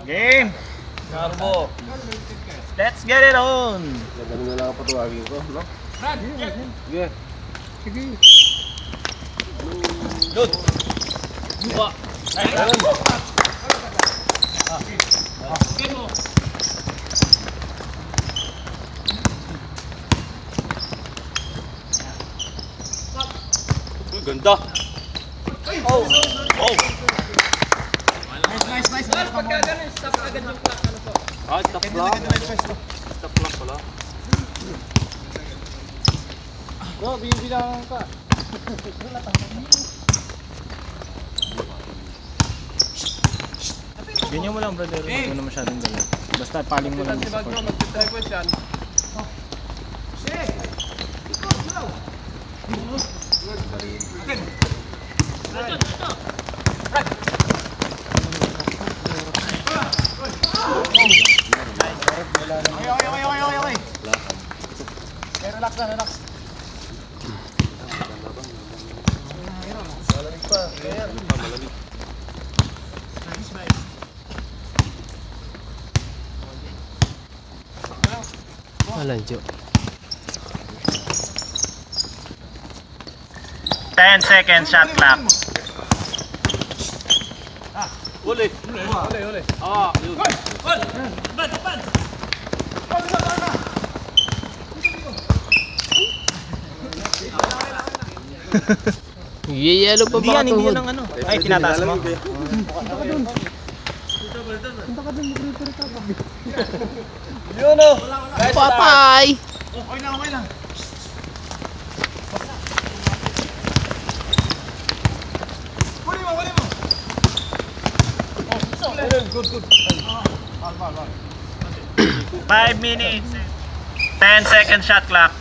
Game! Garbo. Let's get it on! Ganun na lang ang patuwagin ko, no? Sige. Sige. Good. Buka. Ganda. Oh. Oh. Nice. Pag gano'n, stop agad yung clock. Ano po? Ah, stop clock. Stop clock pala. Bro, bibilangan ka. Ganyan mo lang, brother. Huwag mo na masyadong gala. Basta paling mo lang sa court. Magti-3 yan. Okay. Relax. Malamig pa. Malamig. Alanjo. 10 seconds shot clock. Uli. Ah, yun. Yelo pa ba Hindi yan ang ano. Ay, tinataas mo. Yun o. Papay! Okay lang. Huli mo. Good. 5 minutes. 10 second shot clock.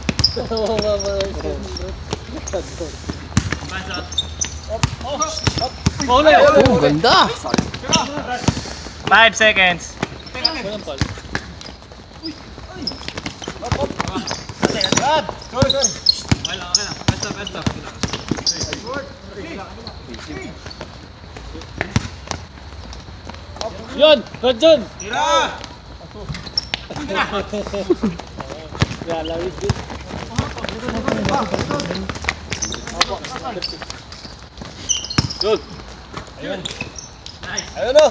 Oh, ganda! 5 seconds. Yun! Good dun! Tira! Lalawit din. Good. Ayun o!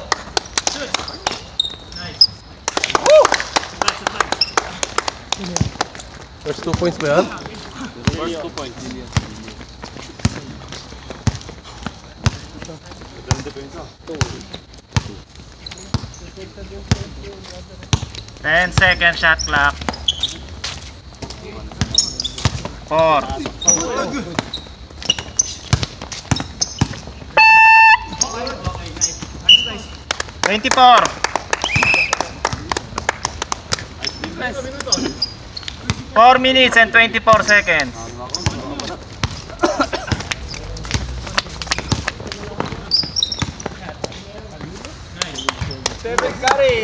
First 2 points ba yan? First 2 points. Ganda depensa. 10 second shot clock. 4. $24. 4 minutes and 24 seconds. Seven carry!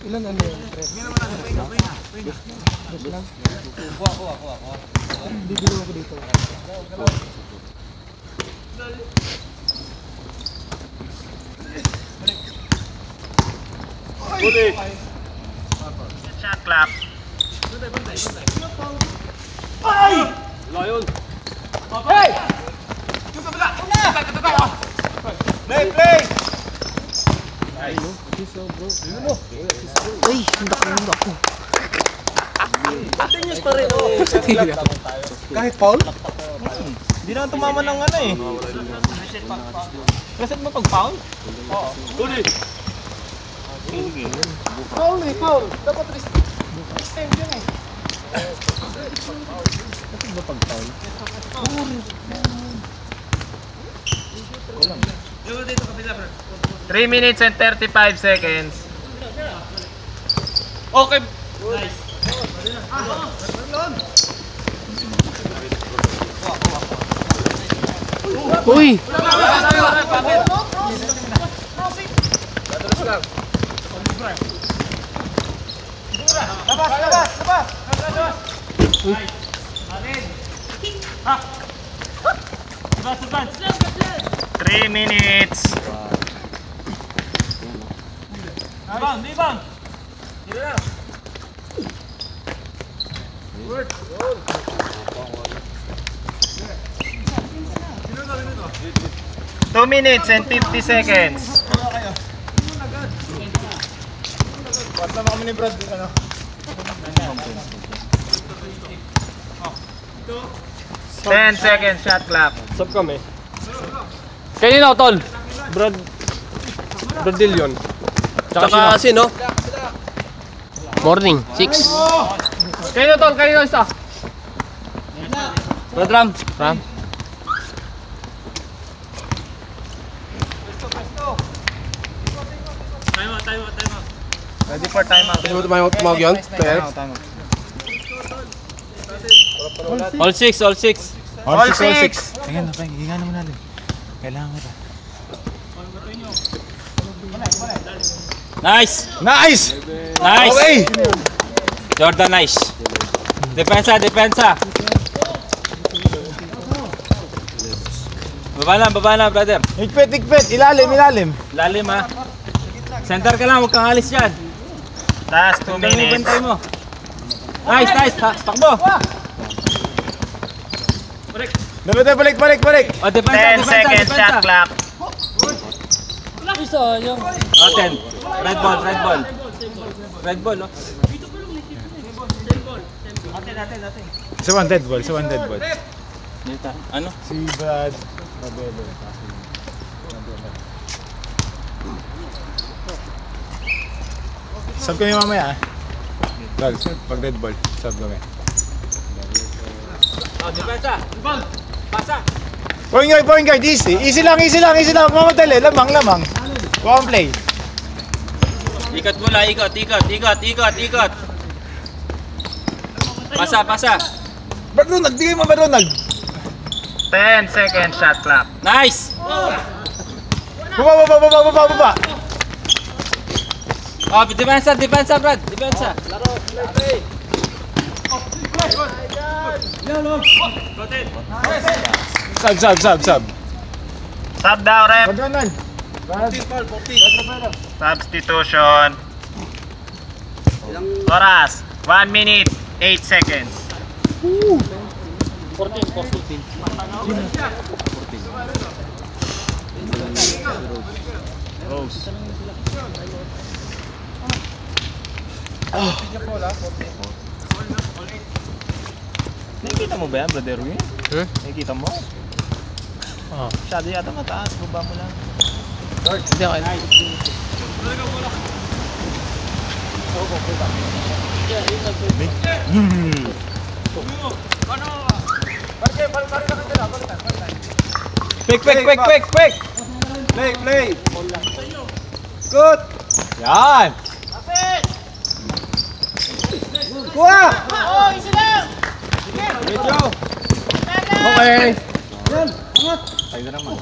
Ilan ano yun? Bibilo ako dito. Uli. Shot clock. Wala yun. Play! Uy, hindi ako. Continuous pa rin o. Kahit foul? Hindi naman tumama ng ano eh. Reset mo pag foul? Oo. Uli. Foul! Dapat restem yun eh. Reset ba pag foul? 3 minutes and 35 seconds. Okay. Uy! Labas! Three minutes. Two minutes and 50 seconds. Sama kami ni Brad. Ano? 10 seconds shot clock. Sab kami. Kanina, tol. Bradillion. Tsaka sino? Morning, 6. Kanina, tol. Kanina isa. Brad Ram. Ram. Ready for timeout. Pwede mo tumawag yun? Timeout, timeout. All 6, all 6. All six. Tingnan, hihinga naman natin. Kailangan kita. Nice. Nice! Nice. Okay! Jordan, nice. Depensa, depensa. Baba na, brother. Higpit! Ilalim! Lalim, ha. Center ka lang, huwag kang alis dyan. Last 2 minutes. Bantay mo. Nice, nice. Ha, takbo. Balik! O, depensa, 10 depensa, seconds shot depensa. clock. O, 10. Red ball. Red ball, oh. Sa one dead ball. Ano? Si Brad Mabelo. Sub kami mamaya, ah. Brad, pag dead ball, sub kami. O, depensa. Pasa. Point guard, easy. Easy lang. Mamadali, lamang. One play. Ikot mula, ikot. Pasa. Ronald, bigay mo ba Ronald? 10 seconds shot clock. Nice. Baba. O, depensa, Brad. Depensa. Sub. Sub daw, rep. Ronald. Substitution. Oras. 1 minute, 8 seconds. 14. Nakikita mo ba yan, brother Win? Nakikita mo? Oo. Masyado yata mataas, baba mo lang. Hindi, okay. Quick! Play! Good. Yan. Kuha. Okay. Tayo naman.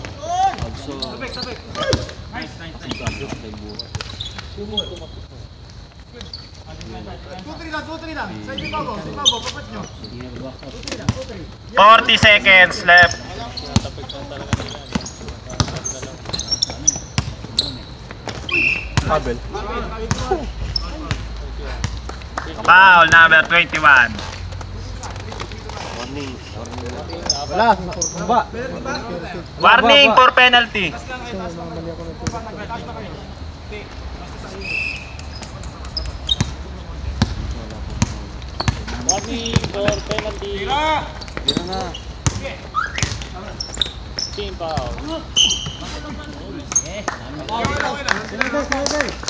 Sa ibabaw, papat nyo. 40 seconds left. Abel. Foul number 21. Wala. Baba. Warning for penalty.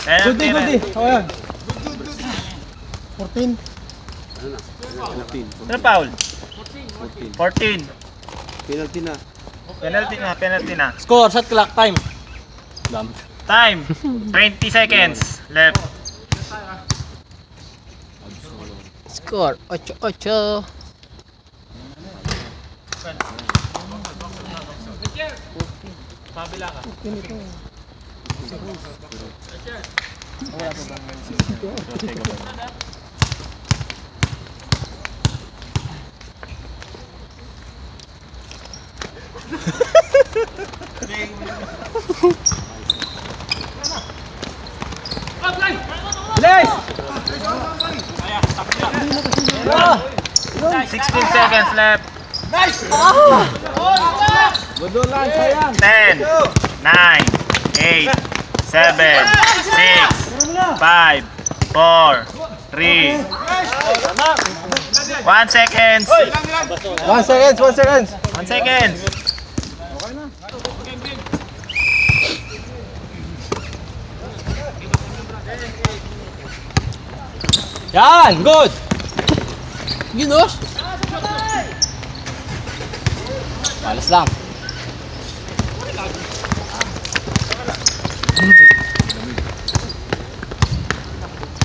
Penalty rin. Ayan. 14. Ano foul? 14. Penalty na. Score, shot clock, time. Time. 20 seconds left. Score, 8-8. Pabila ka. Bilis! 16 seconds left. Gudo lang, sayang. 10, 9, 8, 7, 6, 5, 4, 3, 1 seconds. 1 seconds, 1 seconds. 1 seconds. Yan, good. Yun oh. Alas lang.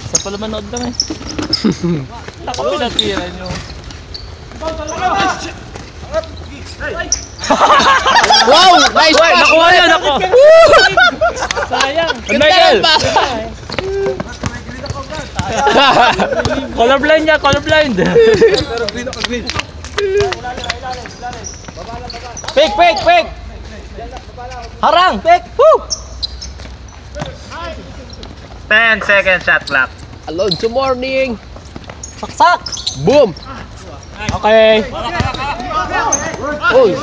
Sa pala manood lang eh. Ako pinatira nyo. Wow! Nice pass! Nakuha yan ako! Sayang! Michael! Colorblind niya, colorblind! Pick, pick, pick! Harang, pick! Woo! 10 seconds shot clock. Alonso morning! Saksak! Boom! Okay! Uy!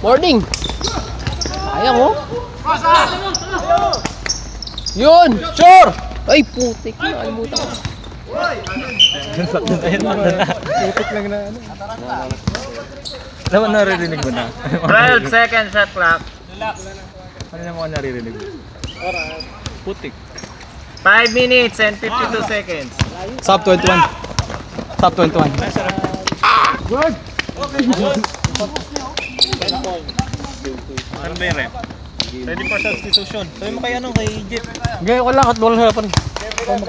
Morning! Sayang oh! Yun! Sure! Ay putik! Nakalimutan ko. Naman naririnig mo na. 12 seconds shot clock. Ano naman naririnig mo? Putik. 5 minutes and 52 seconds. Sub 21. Sub 21. Ano ba yung rep? Ready for substitution. Sabi mo kay kay Jeep. Gaya ko lang at walang harapan. Pag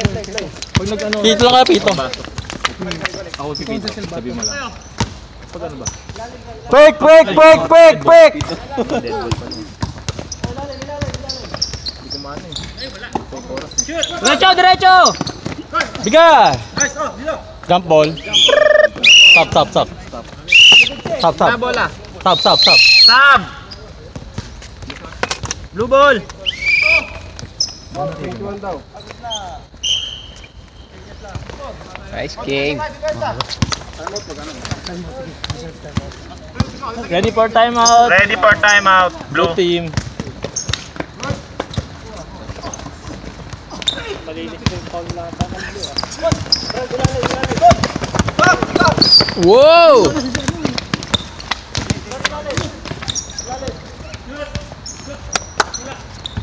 nag-ano. Pito lang kaya, Pito. Ako si Pito. Sabi mo lang. Pag ano ba? Quick, quick, quick, quick, quick! Diretso, diretso! Biga! Jump ball. Stop, stop, stop. Stop, stop. bola. Stop, stop, stop. Stab! Blue ball. Nice game! Ready for timeout. Ready for timeout. Blue Blue. team. Wow!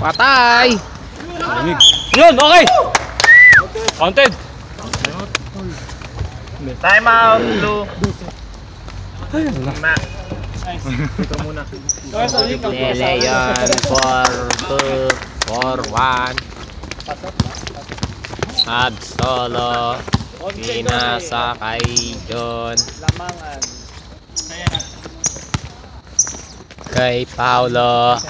Patay! Yun, okay! Counted. Timeout. Blue. Ma. Leleon 4-2 4-1 Absolo pinasakay John kay Paulo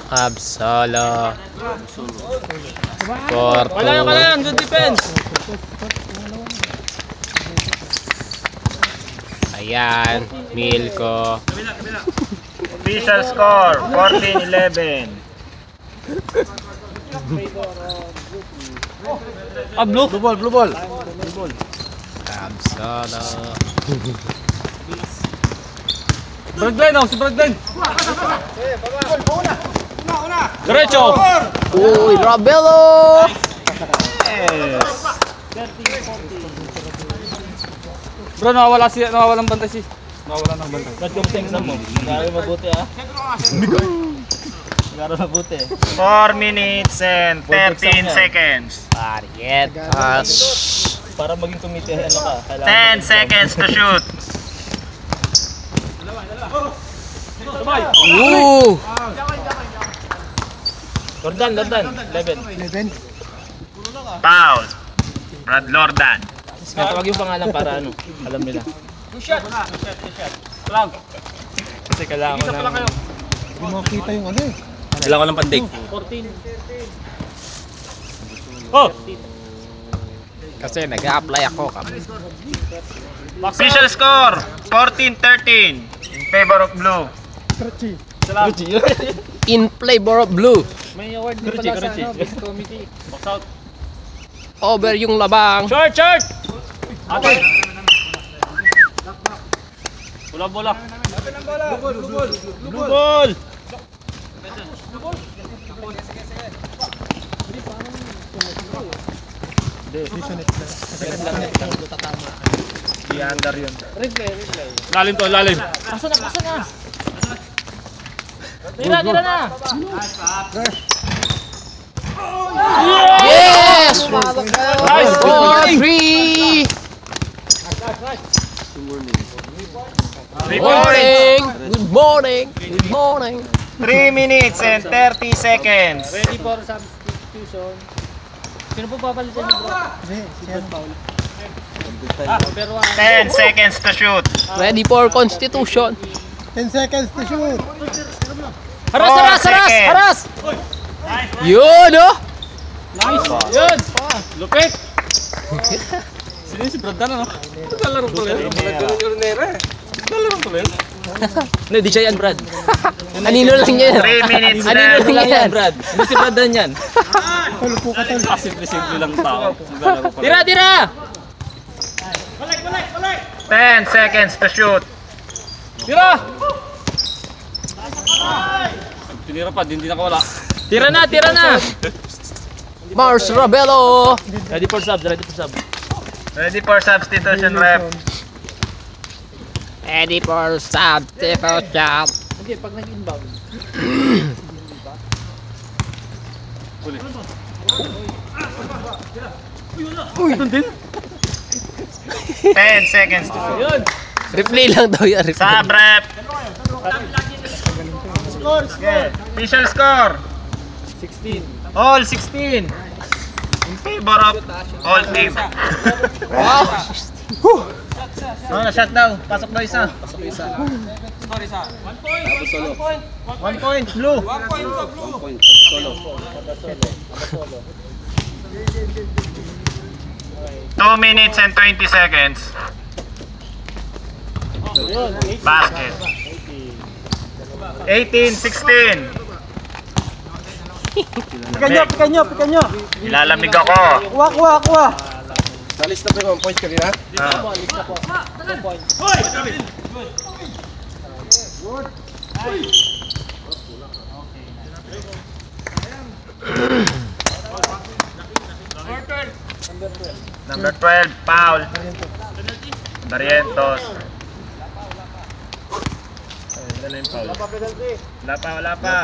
Absolo 4-2 Good defense. Ayan, Milko Official score. 14-11. Blue. Blue ball, blue ball. Absolo Braglen, si Braglen. Diretso. Uy, Rabelo! Bro, nawawalang bantay si. Nawawalan ng bantay. Ba't ka mo sa exam mo? Nag-aaral mabuti ah. Nag-aaral mabuti. 4 minutes and 13 seconds. Parietas. Para maging committee, ano ka? Kailangan 10 seconds to shoot. Ooh! Jordan, 11. Foul. Brad Lordan. Tawag yung pangalan para ano, alam nila. Shot. Plug. Kasi kailangan ko ng... Hindi makakita yung ano eh. Kailangan ko ng pandig. Oh! Kasi nag-a-apply ako. Official score, 14-13 in favor of blue. In flavor of blue. May award din pala sa ano, best comedy. Box out. Over yung labang. Short, short! Okay. Bola. Blue ball. Di under yun. Lalim to, lalim. Tira na. Yes! Nice! 4-3! Good morning! 3 minutes and 30 seconds. Ready for substitution. Sino po papalitan niyo, bro? Pero 10 seconds to shoot. Ready for constitution. 10 seconds to shoot. Haras! Yun, oh! yun! Lupit! Sino yung si Brad ano? Naglalaro ko rin. Naglalaro ko rin. Hindi, di siya yan, Brad. Anino lang yan. 3 minutes Anino left. lang yan. Brad. Hindi si Brad yan. Simple lang tao. Naglalaro ko rin. Tira! 10 seconds to shoot. Tira! Tinira pa, hindi nakawala. Tira na! Mars Rabelo! Ready for sub. Ready for substitution, ref. Ready for substitution. Hindi, pag nag-inbound. Ulit. Uy! Ito din? 10 seconds to shoot. Yun! Replay lang daw yan. Sub, ref. Okay. Official score. 16. All 16. In favor of all team. Wow! Shot daw. Pasok daw isa. 1 point. Blue. 2 minutes and 20 seconds. Basket. 18-16. Pikan nyo. Ilalamig ako. Kuha. Nalis na pa yung point kanina? Number 12, foul. Barrientos. Wala na yung foul. Wala pa.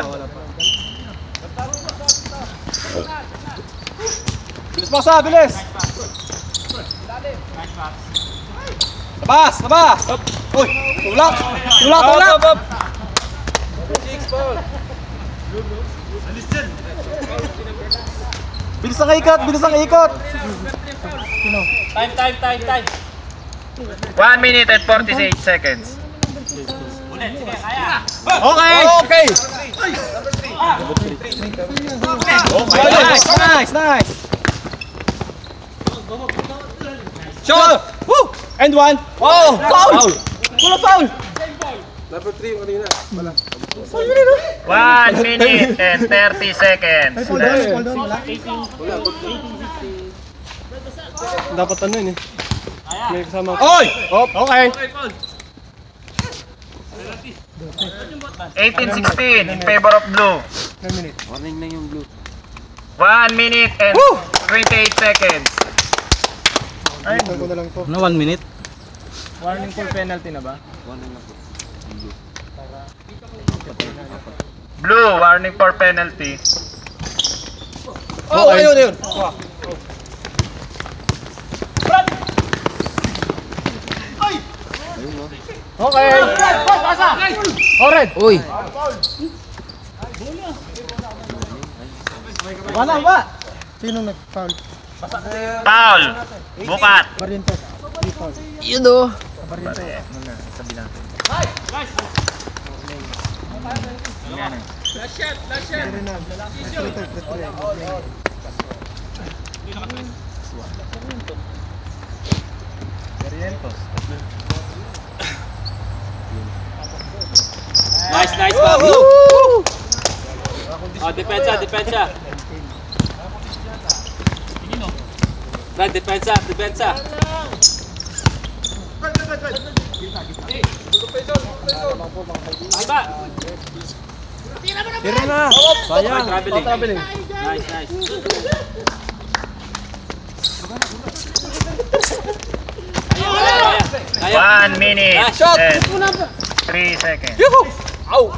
Bilis pa, bilis. Labas. Uy, tulak. Bilis ang ikot. Time. 1 minute and 48 seconds. Okay. Nice. Shot. Woo! And one. Oh, foul. Foul. Number 3 yung kanina. Wala. 1 minute and 30 seconds. Dapat ano yun eh. May kasama. Oy! Okay. 18-16 in favor of blue. Warning na yung blue. 1 minute and 28 seconds. Ay, No, 1 minute. warning for penalty na ba? Warning na po. Blue, warning for penalty. Ayun. Okay. Oren. Uy! Wala. Sino nag-foul? Foul. Bukat. Barrientos. Yun, oh! Sabi natin. Nice, nice, Babu. Oh, depensa, depensa. Brad, depensa, depensa. Alba. Tira na. Sayang. Traveling. Nice, nice. Kaya. 1 minute Ah, shot. and 3 seconds. Au.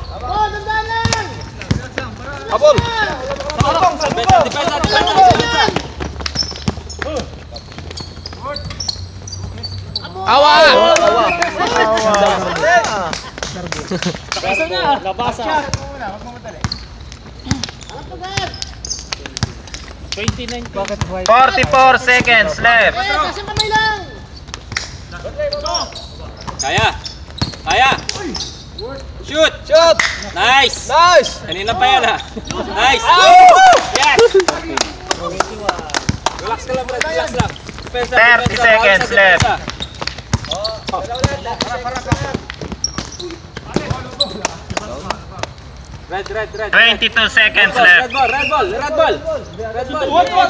Abol. Depensa, depensa, depensa. Awa! Labasa na. Labasa. 44 seconds left. Kaya. Kaya. Shoot. Shoot. Nice. Nice! Kanina pa yan ha. Nice. Yes. Relax ka lang, Brad. Relax lang. Depensa, 30 depensa. seconds Bawal sa left. depensa. Red, red, red. 22 seconds Red left. ball, red ball, red ball. Red ball. Red ball,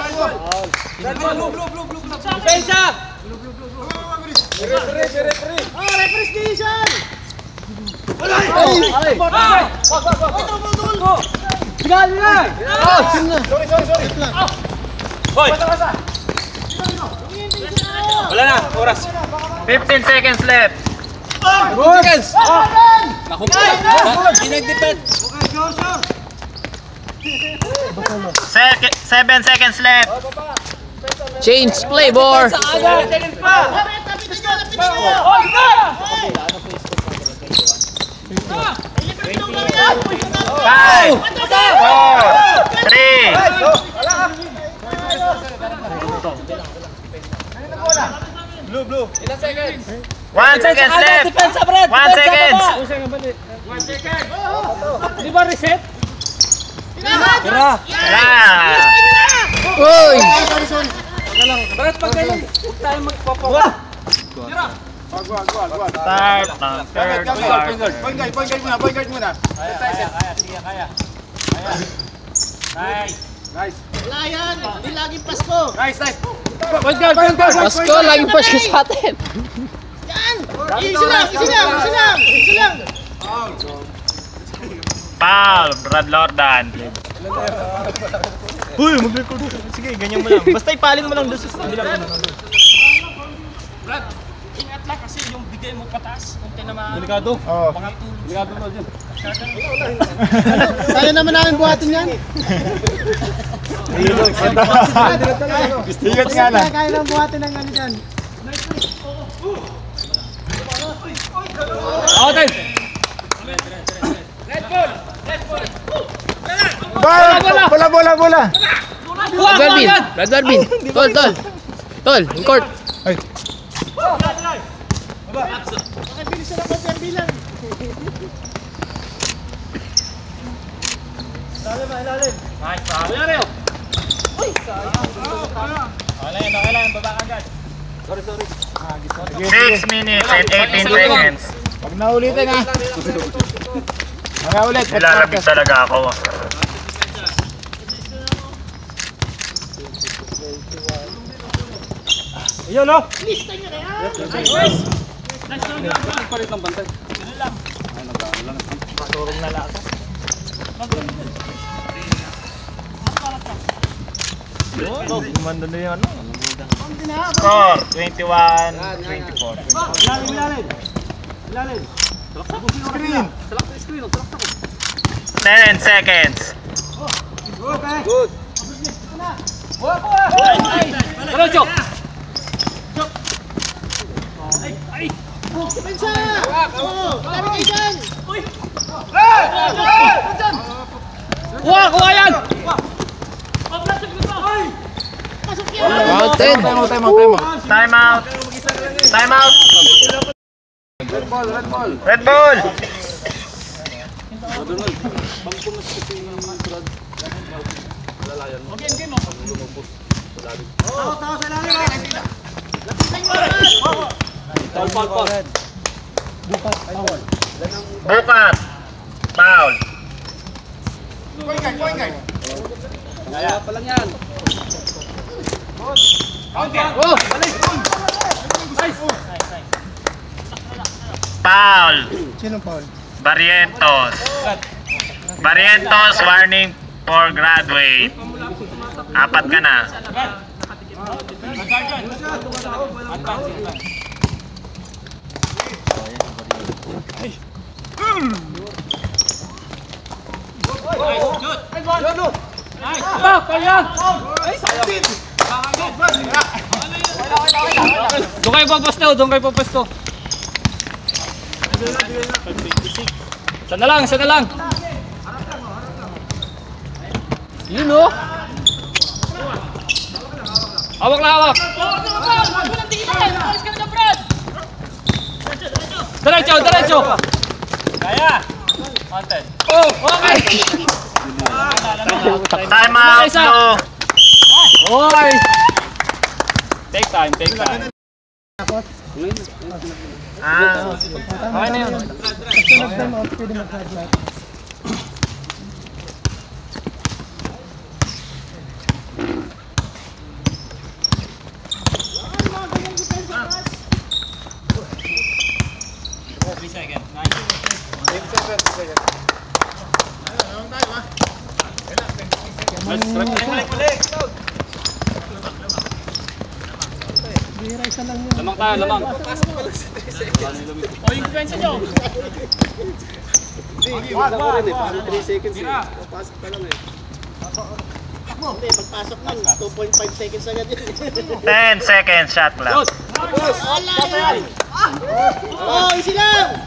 red ball. Red ball, blue. Depensa. Hoy. Wala na, oras. 15 seconds left. Seconds! Naku, hindi nag-depend. 7 seconds left. Change play, Bor! 5, 4, 3. Ilan seconds? 1 seconds left. Depensa, Brad. 1 seconds. Di ba reset? Tira! Tara. Uy! Brad, pag ganyan, huwag tayo magpapawa. Start ng third quarter. Point guard muna. Pasko, laging pasko sa atin. Foul, Brad Lordan. Uy, mag-record. Sige, ganyan mo lang. Basta ipalin mo lang doon sa kabila. Brad, ingat lang kasi yung bigay mo pataas. Kung tinamaan. Delikado. Oo. Delikado na dyan. Kaya naman namin buhatin yan. Ingat nga lang. Kaya naman buhatin ng ano dyan. Okay. Bola. Brad Darwin! Tol! Tol, in court! Ay. Sorry. 6 minutes and 18 seconds. Pag naulitin ha. Mga ulit. Nilalabig talaga ako. Ayun no. Palit ng bantay. Gumanda na yung ano. Score 21-24. Screen. 10 seconds. Diretso. Kuha yan! Mountain! Time out. Red ball. Foul. Bukat. Foul. Kaya pa lang yan. Foul. Sinong foul? Barrientos. Barrientos, warning for graduate. 4 ka na. Doon kayo papasto. Isa na lang. Yun o. Hawak na hawak. Diretso. Kaya. Oh, okay. Time out, Blue. Oy. Take time. Ah, Okay na yun. Time out, pwede mag-flag. Lamang tayo. O, yung defense nyo. Wag ko rin eh, parang 3 seconds eh. Papasok pa lang eh. Hindi, pagpasok nun, 2.5 seconds agad yun. 10 seconds shot clock. Oh, easy lang!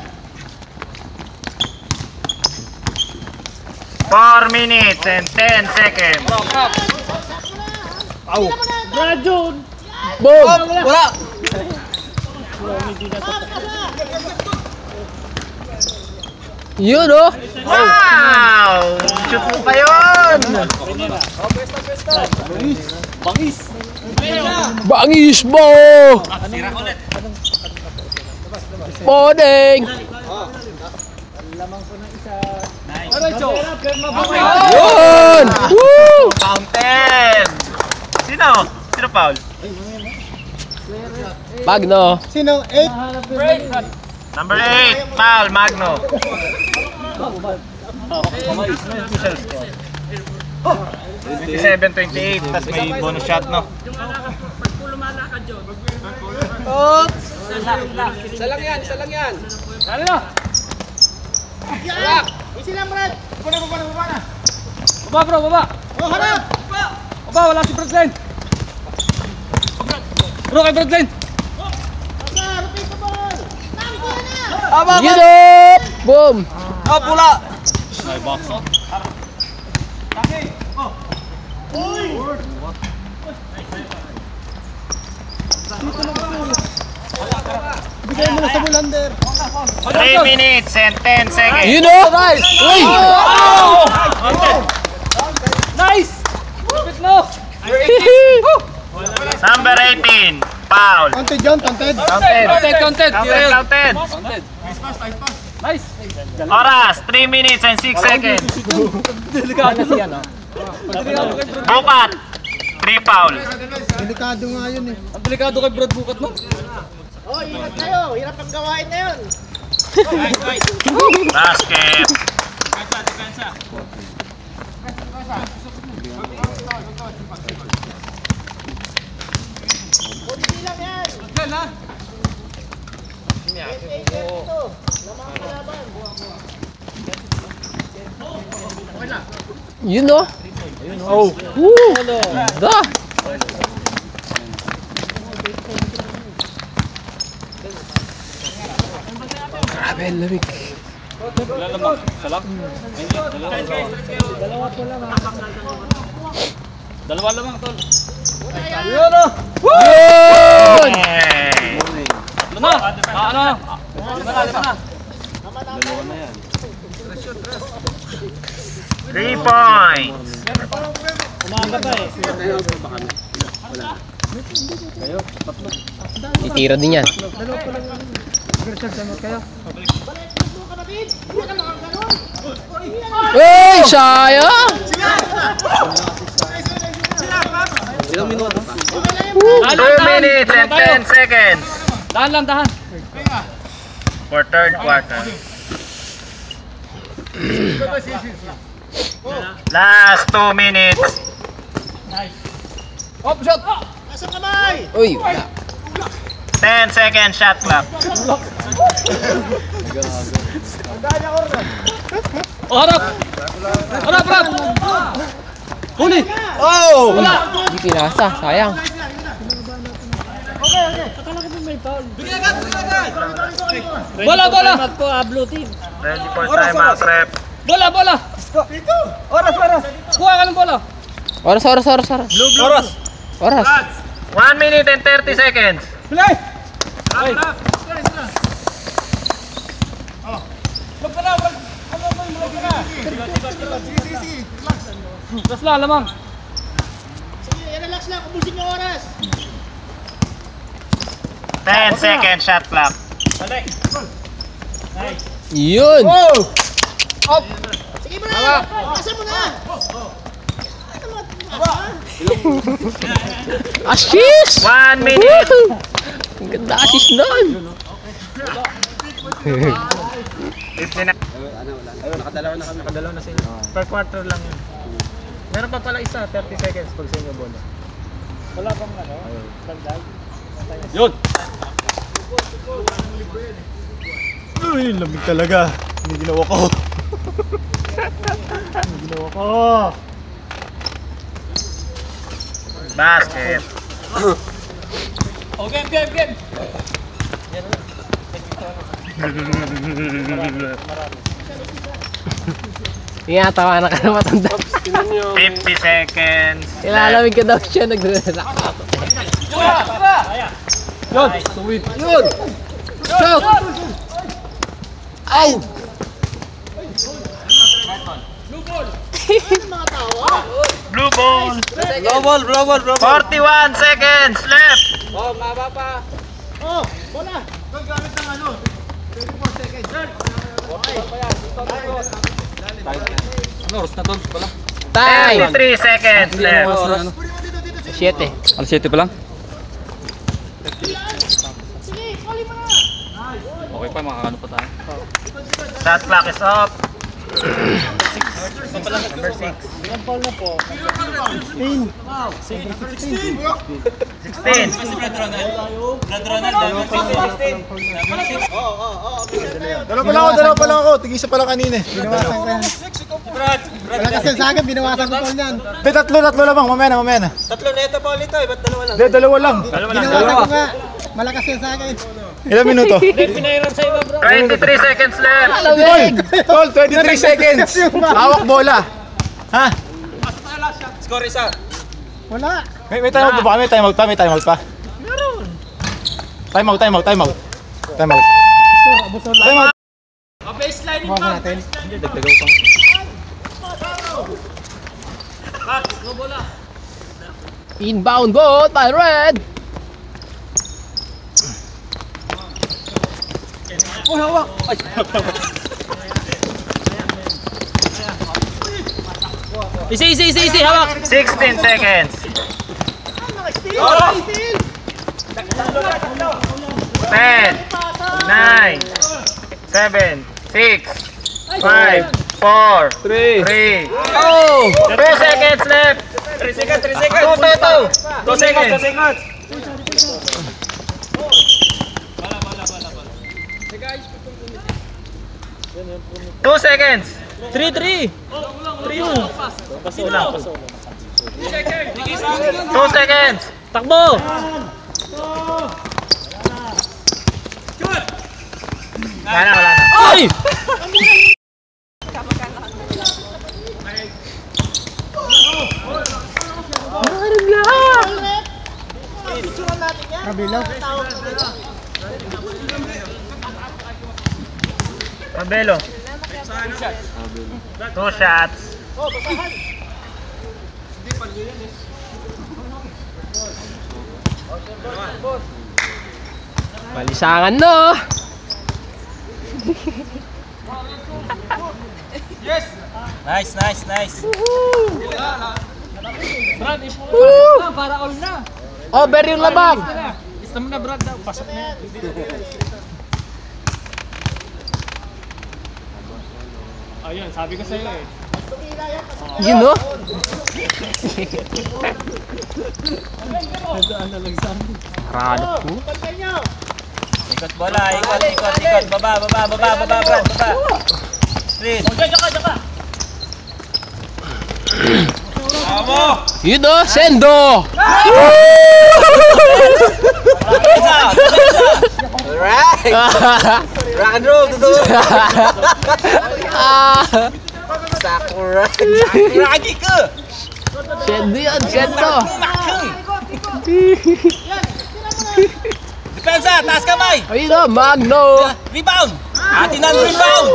4 minutes and 10 seconds. Boom! Wala. Yun oh! Wow! Shoot mo pa yun! Bangis mo! Podeng! Yun! Woo! Fountain! Sino foul? Magno! Sino? 8? Number 8, foul, Magno. 27-28, tas may bonus shot, no? Isa lang yan. Dali na. Easy lang, Brad! Baba, bro. Oh, harap! Baba, wala si Bradlen. Bro, kay Bradlen. Repeat the ball! Yun oh! Boom! Pula. Bigay mo na sa Bulander! 3 minutes and 10 seconds. Yun oh! Uy! Nice. Kapit mo. Number 18, foul. Counted John, counted! Counted. Counted. Nice. Oras, 3 minutes and 6 seconds. Delikado siya, no? Bukat, 3 foul. Delikado nga yun eh. Ang delikado kay Brad Bukat, no? Oh, hirap kayo! Hirap ang gawain na yun! Basket. Kunti lang yan! Yun oh! Oh! Woo! Da! Grabe, ang lamig. Wala lamang. Salak. Dalawa lamang, tol. Yun, oh! Yun! Hey. Ano na? Ano? Lima na. 3 points. Umaga pa eh. Titira din yan. Uy, sayang! Ilang minuto pa? 2 minutes and 10 seconds Dahan lang, dahan. for third quarter. Last 2 minutes. Hop, shot! Asa kamay? Uy, wala. 10 second shot clock. Oh, harap! Harap, harap! Huli! Oh! Hindi pinasa, sayang. Bola, bola! Ready for timeout, rep. Bola, bola! Kuha ka ng bola! Oras. Oras. 1 minute and 30 seconds. Play! Relax lang, lamang. Sige, relax lang. Ubusin yung oras. 10 second shot clock. Yun! Sige mo na. Asa mo na. Assist! 1 minute. Woo! Ang ganda assist nun! 50 na. Nakadalaw na sila. Per quarter lang yun. Meron pa pala isa, 30 seconds pag sa inyo bola. Yun! Uy, lamig talaga. Hindi ginawa ko. Basket. Oh, game! Tinatawa na ka na matanda. 50 seconds. Ilalamig ka daw siya, nagre-relax. Yun! Tuwid! Yun! Shoot! Ay! Blue ball. Blow ball! 41 seconds left. Oh, maba pa! Oh, bola. Ano, oras na to? Wala. Time! 33 seconds left. 7. Alas 7 pa lang? Sige, kali mo na. Okay pa, makakano pa tayo. Shot clock is off. Number 6. Ilang foul na po? 16. Dalawa pa lang ako. Tigisa pa lang kanina eh. Binawasan ko yan. Wala kasi sa akin, binawasan ko foul niyan. Hindi, tatlo lang. Mamaya na. Tatlo na ito pa ulit eh, ba't dalawa lang? Hindi, dalawa lang. Binawasan ko nga. Malakas yan sa akin. Ilang minuto? 23 seconds left. Tol, 23 seconds. Hawak bola. Ha? Score isa! Wala. May timeout pa ba? May timeout pa. Meron. Timeout. Timeout. Baseline Bawasan natin. Hindi, dagdagaw pa. Inbound ball by Red! Oh, hawak! Ay! Easy, hawak! 16 seconds. 10, 9, 7, 6, 5, 4, 3. Oh! 2 seconds left. 3 seconds! 2 seconds. 2 seconds. 3! 2 seconds. Takbo! Wala na. Ay! Kabilang. Pabelo. 2 shots. Oh, basahan. Malisangan no. Nice, nice, nice. Brad, ipon na para all na. Over yung labang. Gusto mo na Brad daw. Pasok na. Ayun, sabi ko sa'yo eh. You know? Harap ko. Pantay nyo. Ikot bola, ikot, ikot, ikot. Baba, baba, baba, baba, Brad, baba. Please. You know, Sendo. Alright. Rock and roll, dudu. Sakuragi ka. Sendo yan, Sendo. Depensa, taas kamay. Ayun na, Magno. Rebound. Atin ang rebound.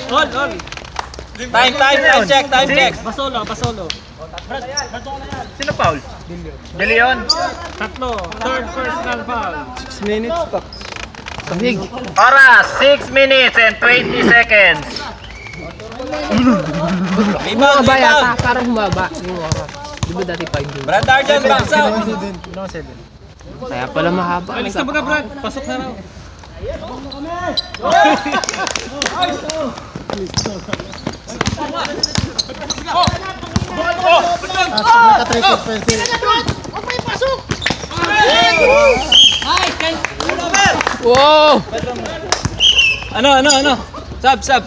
On, on. Time check, time check. Basolo, basolo. Sino foul? De Leon. Tatlo. Third personal foul. 6 minutes pa. Sabig. Oras, 6 minutes and 20 seconds. Rebound, Humaba yata, rebound. parang humaba yung oras. Di ba dati 5 yun? Brad Arjan, box out. Kaya pala mahaba. Alis na muna Brad. Pasok na raw. Wow! Ano? Sub.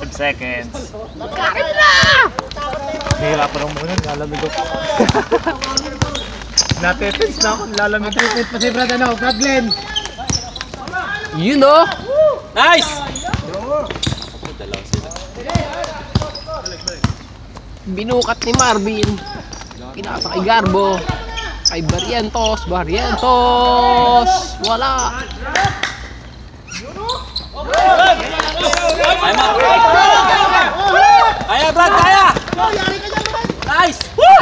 5 seconds. Hihirapan ako muna, lalamig ako. Natepens na ako, lalamig ako. Pa si Brad, Brad Glenn. You know? Nice! Binukat ni Marvin. Pinasa kay Garbo. Kay Barrientos. Wala. Kaya Brad, kaya! Nice!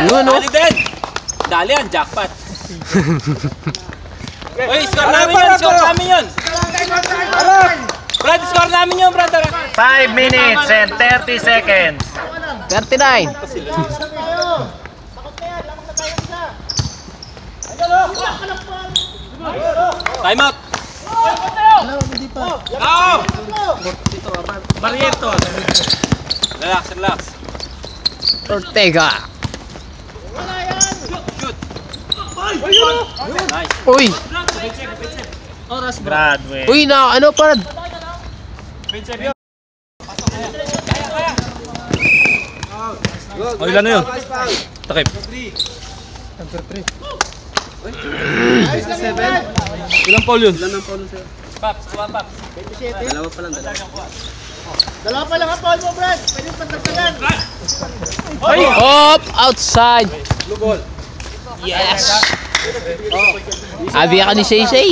Yun, no? Dali din! Dali yan, jackpot! Uy, score namin yun! Brad, score namin yun, Brad! 5 minutes and 30 seconds. 39. Time out! Out! Barrientos! Relax. Ortega. Shoot! Nice! Uy! Oras, bro. Brad, wait. Uy, na ano pa? Oh, ilan na yun? Takip. Ilang foul yun? Paps, Paps. 27. Dalawa pa lang ang foul mo, Brad. Pwede pantagsagan. Up! Outside! Yes! Abi ka ni Say.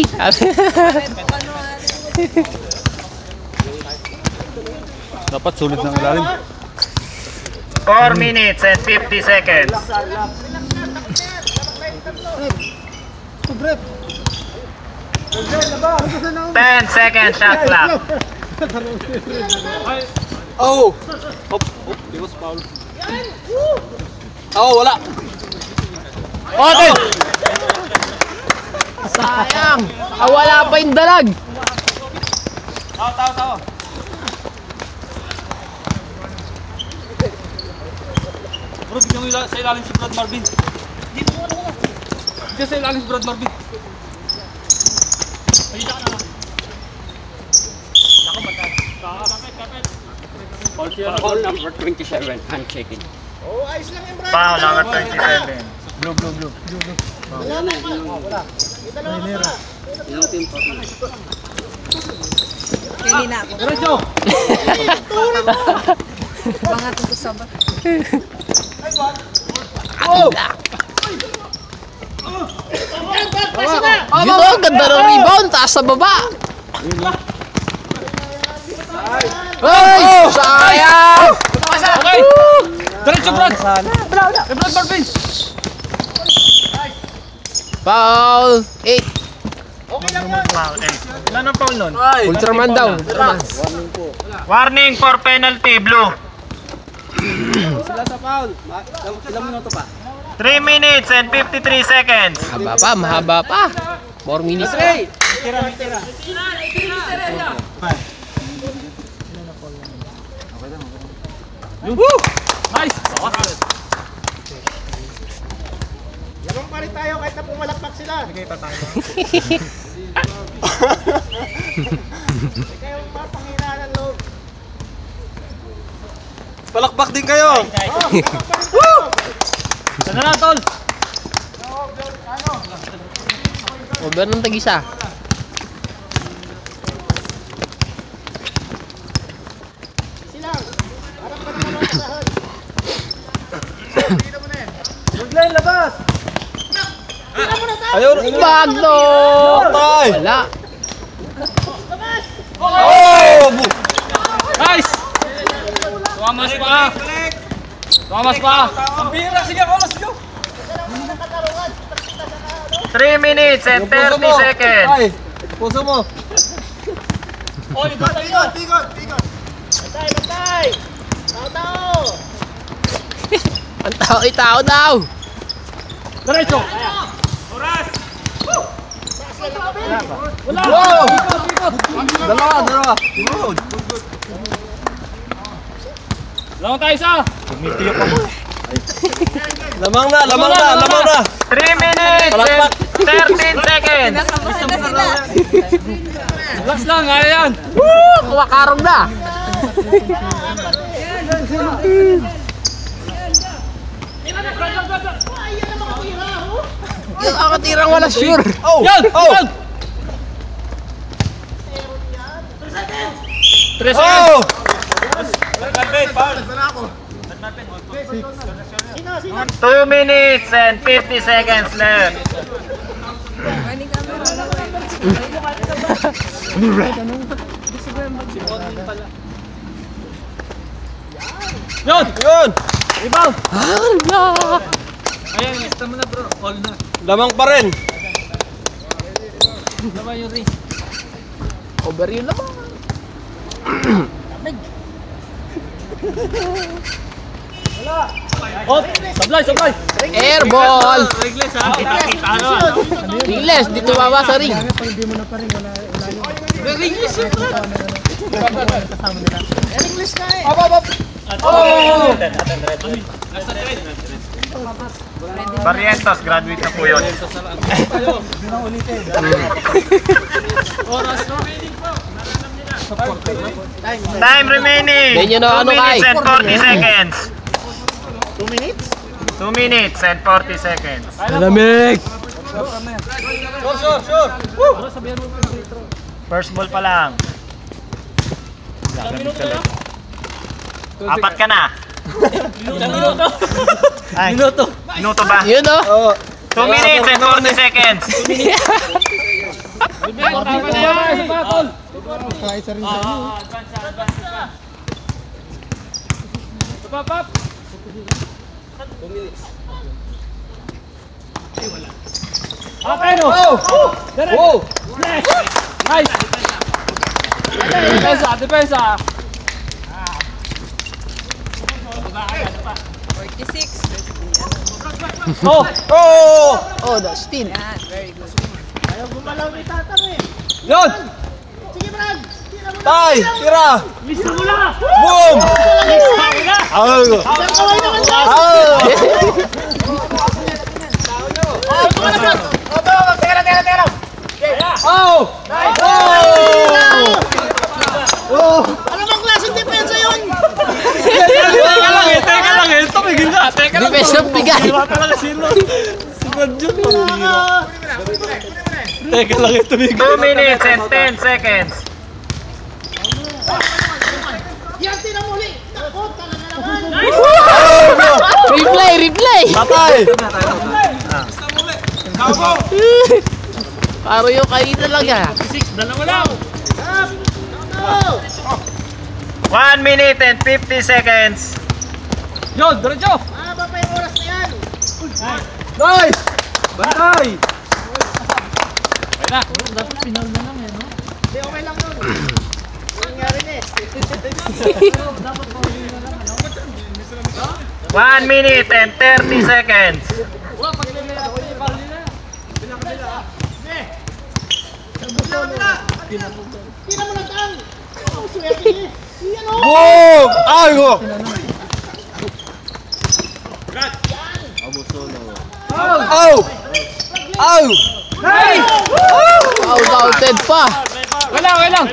Dapat sulit ng ilalim. 4 minutes and 50 seconds. 10 seconds shot clock. Oh! Di was foul. Oh, wala. Oten! Sayang! Wala pa yung dalag! Tawa. Bro, bigyan mo sa ilalim si Brad Marvin. Bigyan sa ilalim si Brad Marvin. Call number 27, I'm checking. Oh, ayos lang yan, Brad. Foul number 27. Wala na. Wala. Kita lang ako pa. Ilang team pa? Kanina ako. Diretso! Mga tutusaba. Yun o, ganda ng rebound, taas sa baba! Ay! Sayang! Okay! Diretso, Brad! Brad, Marvin! Foul! 8! Foul, eh. Ilan ang foul nun? Ultraman daw. Ultraman. Warning for penalty, blue. Sila sa foul. Ilang minuto pa? 3 minutes and 53 seconds. Mahaba pa. 4 minutes pa. Nice! Labang pa rin tayo kahit na pumalakpak sila. Sige pa tayo. Kayo mapanghinaan ng loob. Palakpak din kayo! Sana na, tol! Over ng tag-isa. Silang. Harap pa naman ang kasahod. Glenn, labas! Ayaw! Bagno! Patay! Wala. Oh! Nice! Tumamas pa! Tumamas pa! Ang bihira! Sige, oras nyo! 3 minutes and 30 seconds. Ay! Puso mo! Oy, batay yun! Batay, batay! Tao! Ang tao daw. Diretso! Wala! Wow! Ikot! Dalawa! Lamang tayo isa! Lamang na! 3 minutes and 13 seconds. Nakabahan na sila. Relax lang, kaya yan! Kumakarong na. Yung ang katirang wala sure. Oh! Yan! Oh! Yan! 3 seconds! Oh! 2 minutes and 50 seconds left. Morning camera lang Yun! Yun! Rebound! Allah! Ayan, lista mo na bro. All na. Lamang pa rin! Naman yung ring. Over yun naman. Oh! Sablay! Air ball. Regles ha? Ano? Ringles, dito baba sa ring. Regles yun bro! English ka eh. Oh! Barrientos, graduate na po yun. Oras remaining po. Time remaining. Ganyan na 2 ano, minutes Kai. and 40 seconds. 2 minutes? 2 minutes and 40 seconds. Malamig. Sure! First ball pa lang. Apat ka na. Minuto! Ay, Minuto! minuto ba? Yun oh. 2 minutes and 40 seconds. Tama na yan! Isa pa, tol! Pap! Okay, no! Oh! Nice! Depensa! 46. Oh! Oh! Oh, that's 10. Yan, very good. Ayaw gumalaw ni Tatang eh. Yun! Sige Brad! Tira mo na! Tay! Tira! Lista mo na! Boom! Lista mo na! Isang kaway naman daw! Oh! Ano bang klaseng depensa yun? Teka lang eh! Tumigil ka! Teka lang! Defense of bigay. Wala talaga sino! Si Radyo! Teka lang eh! Tumigil! 2 minutes and 10 seconds. Yan tinamuli! Ako talaga naman! Replay. Patay! Paro yung kanina lang yan. 6, dalawa lang! Stop! 1 minute and 50 seconds. Yun, diretso. Mahaba pa yung oras na yan. Nice! Bantay! Ayun na. Hindi, okay lang nun. Yung nangyari na eh. 1 minute and 30 seconds. Tira mo lang tang. Ang swerte niya. Yan o. Boom! Ay, go! Ow! Ow! Out-outed pa. Okay lang, okay lang.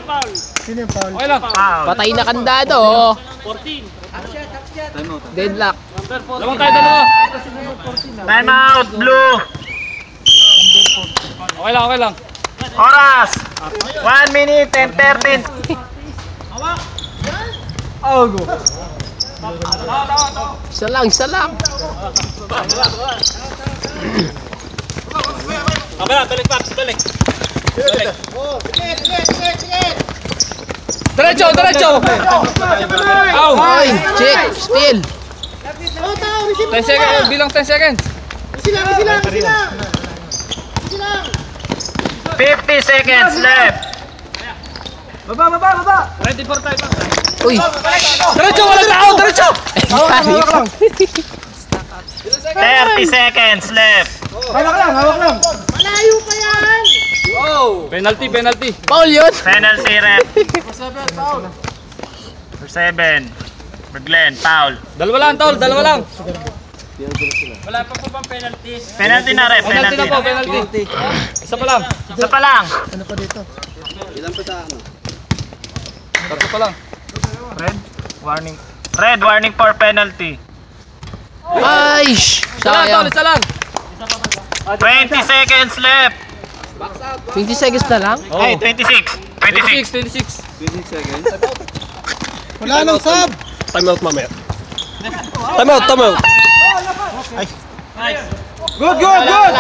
Sino yung foul? Okay lang. Patay na kandado. Oh. Deadlock. Lamang tayo dalawa. Time out, blue. Okay lang, okay lang. Oras. 1 minute and 13. Ow, go! Isa lang, isa lang. Balik, Paps, balik. Oh, sige, sige, sige, sige. Diretso, diretso. Ow. Ay, check, steal. Oh, tao, receive 10 mo seconds, na. bilang 10 seconds. Easy lang, easy lang, easy lang. Easy lang. 50 seconds left. Ready for time. Uy. Diretso, wala tao, diretso. 30 seconds left. Hawak lang, hawak lang! Malayo pa yan. Penalty, penalty. Paul yun. Penalty ref. For 7. For Glenn, foul. Dalawa lang, tol, dalawa lang. Penalty na ref, Penalty penalty na po, na. penalty. Isa pa lang. Isa pa lang. Ano pa dito? Tatlo pa lang. Red, warning. Red, warning for penalty. Ay, Isa lang, tol, sayang. isa lang. 20 seconds left. 20 seconds na lang. Ay, 26. 26. 26. Wala nang sub! Time out mamaya. Time out, time out. Good, good, good!